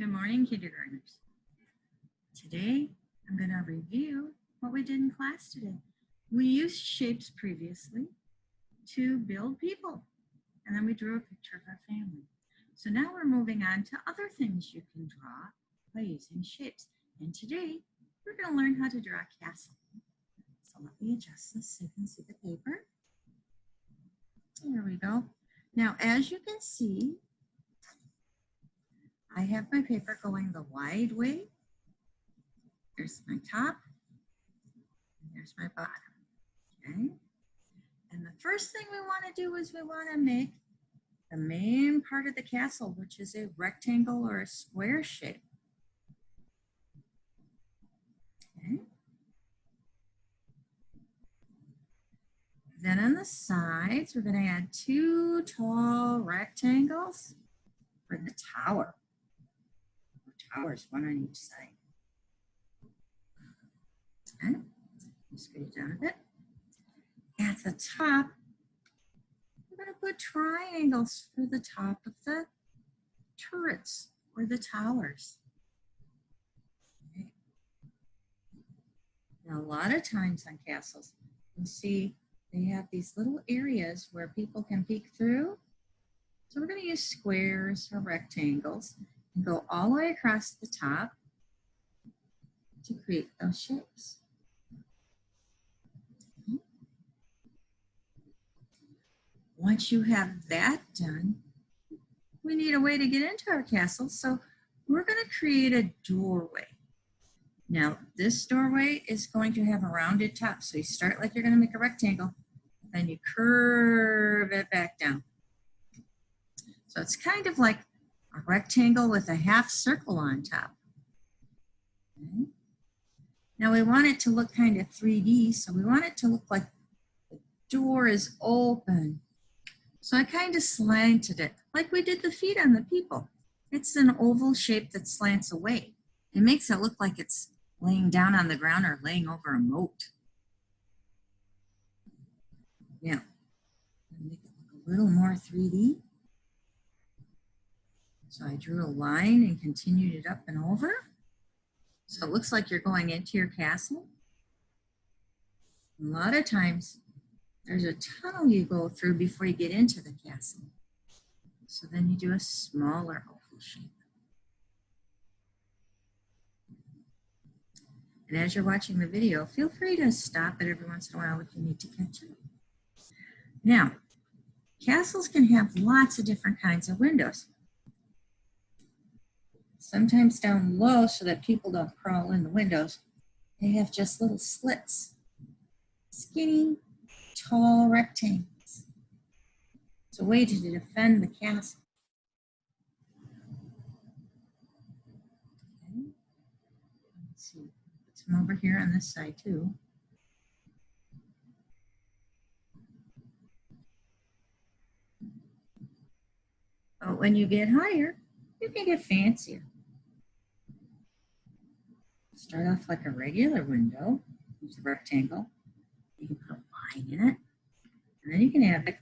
Good morning, kindergartners. Today, I'm going to review what we did in class today. We used shapes previously to build people, and then we drew a picture of our family. So now we're moving on to other things you can draw by using shapes. And today, we're going to learn how to draw a castle. So let me adjust this so you can see the paper. There we go. Now, as you can see, I have my paper going the wide way. There's my top, and there's my bottom, okay? And the first thing we want to do is we want to make the main part of the castle, which is a rectangle or a square shape. Okay. Then on the sides, we're going to add 2 tall rectangles for the tower. Towers, one on each side. Okay, scoot it down a bit. At the top, we're going to put triangles for the top of the turrets or the towers. Okay. Now, a lot of times on castles, you see they have these little areas where people can peek through. So we're going to use squares or rectangles and go all the way across the top to create those shapes. Once you have that done, we need a way to get into our castle, so we're going to create a doorway. Now, this doorway is going to have a rounded top, so you start like you're going to make a rectangle, then you curve it back down. So it's kind of like a rectangle with a half circle on top. Okay. Now we want it to look kind of 3D, so we want it to look like the door is open. So I kind of slanted it, like we did the feet on the people. It's an oval shape that slants away. It makes it look like it's laying down on the ground or laying over a moat. Yeah, make it look a little more 3D. So I drew a line and continued it up and over. So it looks like you're going into your castle. A lot of times there's a tunnel you go through before you get into the castle. So then you do a smaller oval shape. And as you're watching the video, feel free to stop it every once in a while if you need to catch up. Now, castles can have lots of different kinds of windows. Sometimes down low so that people don't crawl in the windows, they have just little slits. Skinny, tall rectangles. It's a way to defend the castle. Okay. Let's see, put some over here on this side too. But when you get higher, you can get fancier. Start off like a regular window, use a rectangle. You can put a line in it, and then you can add,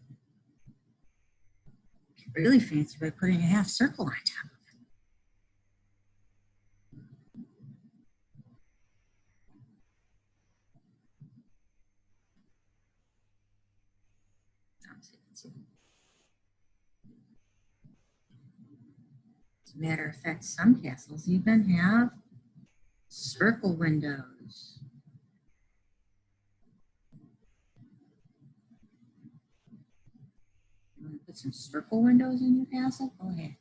really fancy by putting a half circle on top of it. As a matter of fact, some castles even have circle windows. You want to put some circle windows in your castle? Go ahead.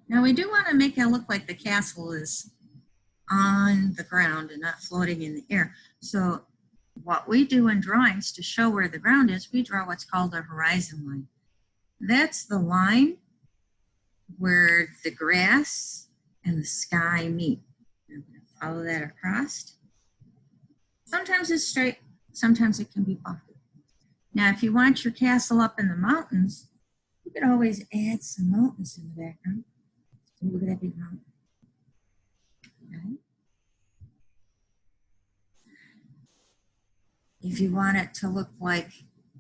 Now we do want to make it look like the castle is on the ground and not floating in the air. So what we do in drawings to show where the ground is, we draw what's called a horizon line. That's the line where the grass and the sky meet. I'm going to follow that across. Sometimes it's straight, sometimes it can be bumpy. Now, if you want your castle up in the mountains, you could always add some mountains in the background. So look at that big mountain. Okay. If you want it to look like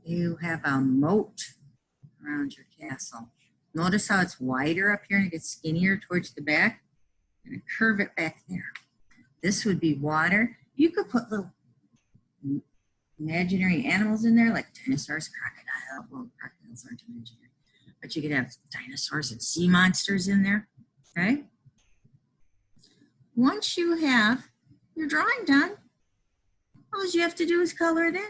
you have a moat around your castle, Notice how it's wider up here and it gets skinnier towards the back. I'm going to curve it back there. This would be water. You could put little imaginary animals in there like dinosaurs, crocodile. Well, crocodiles aren't imaginary. But you could have dinosaurs and sea monsters in there, okay? Once you have your drawing done, all you have to do is color it in.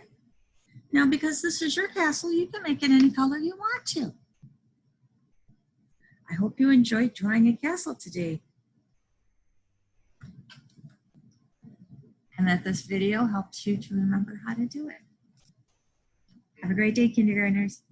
Now, because this is your castle, you can make it any color you want to. I hope you enjoyed drawing a castle today, and that this video helps you to remember how to do it. Have a great day, kindergartners.